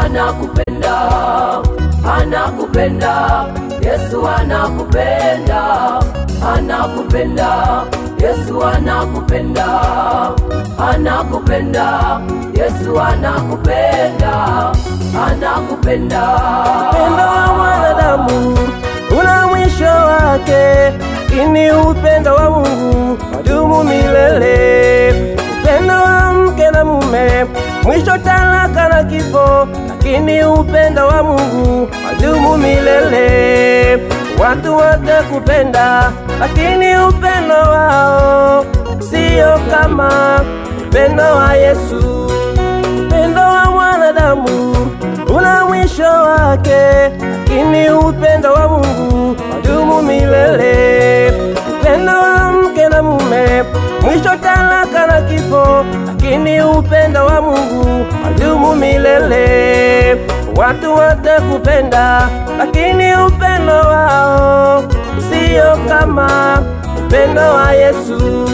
anakupenda, anakupenda, Yesu anakupenda, anakupenda, Yesu anakupenda, anakupenda, Yesu anakupenda, anakupenda. Upendo wa mwanadamu una mwisho wake, lakini upendo wa Mungu wadumu milele. Upendo wa mke na mume mwisho talaka na kifo, lakini upendo wa Mungu wadumu milele. Watu watakupenda, lakini upendo wao sio kama upendo wa Yesu. Upendo wa mwanadamu una mwisho wake, lakini upendo wa Mungu wadumu milele. Upendo wa mke na mume mwisho talaka na kifo, lakini upendo wa Mungu wadumu milele. Watu watakupenda, lakini upendo wao sio kama upendo wa Yesu.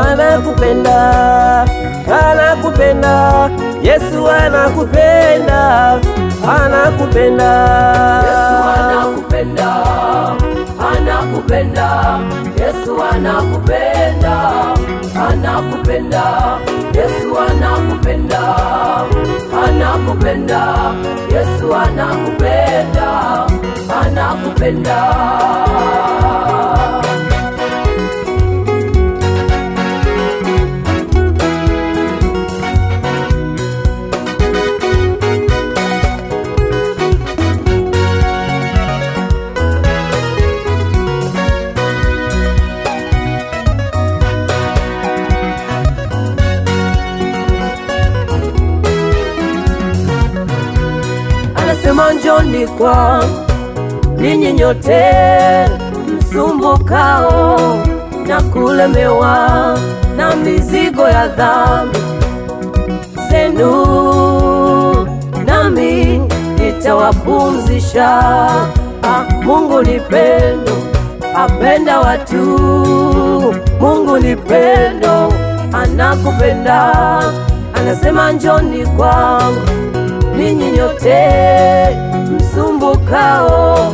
Anakupenda, anakupenda, Yesu anakupenda, anakupenda, Yesu anakupenda, anakupenda, Yesu anakupenda, anakupenda, Yesu anakupenda, anakupenda, Yesu anakupenda, anakupenda. Anasema njoni kwangu ninyi nyote msumbukao na kulemewa na mizigo ya dhambi zenu, nami nitawapumzisha. Mungu ni pendo, apenda watu. Mungu ni pendo, anakupenda. Anasema njoni kwangu ninyi nyote msumbukao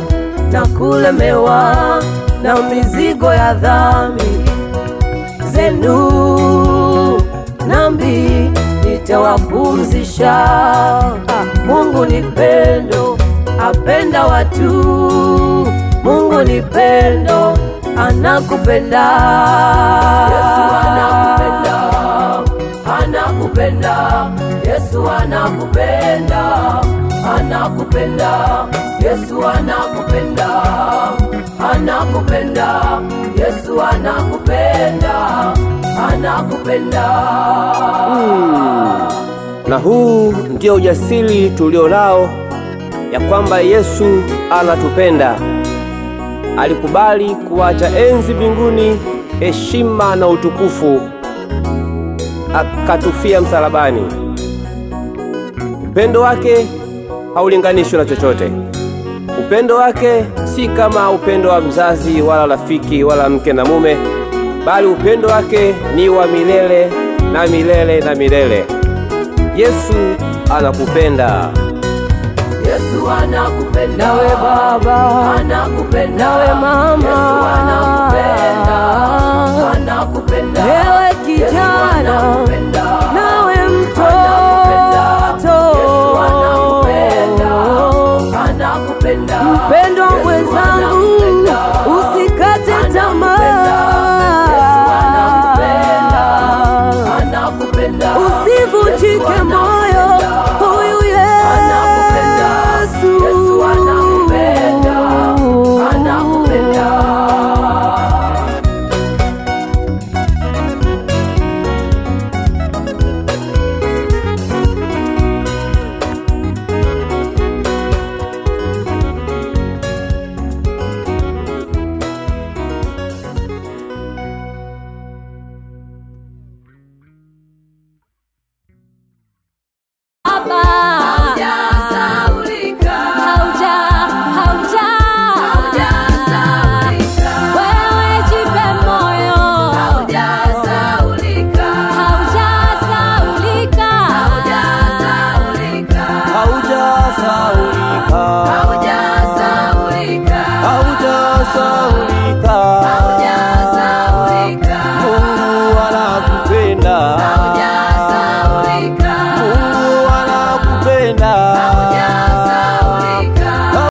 na kulemewa na mizigo ya dhambi zenu, nami nitawapumzisha. Mungu ni pendo, apenda watu. Mungu ni pendo, anakupenda. Yesu anakupenda, anakupenda, Yesu anakupenda, anakupenda, Yesu anakupenda, anakupenda, Yesu anakupenda, anakupenda. Na huu ndio ujasiri tulionao, ya kwamba Yesu anatupenda. Alikubali kuacha enzi mbinguni, heshima na utukufu, akatufia msalabani. Upendo wake haulinganishwi na chochote. Upendo wake si kama upendo wa mzazi wala rafiki wala mke na mume, bali upendo wake ni wa milele na milele na milele. Yesu anakupenda. Yesu anakupenda, nawe baba, anakupenda, nawe mama, Yesu anakupenda, anakupenda, ewe kijana,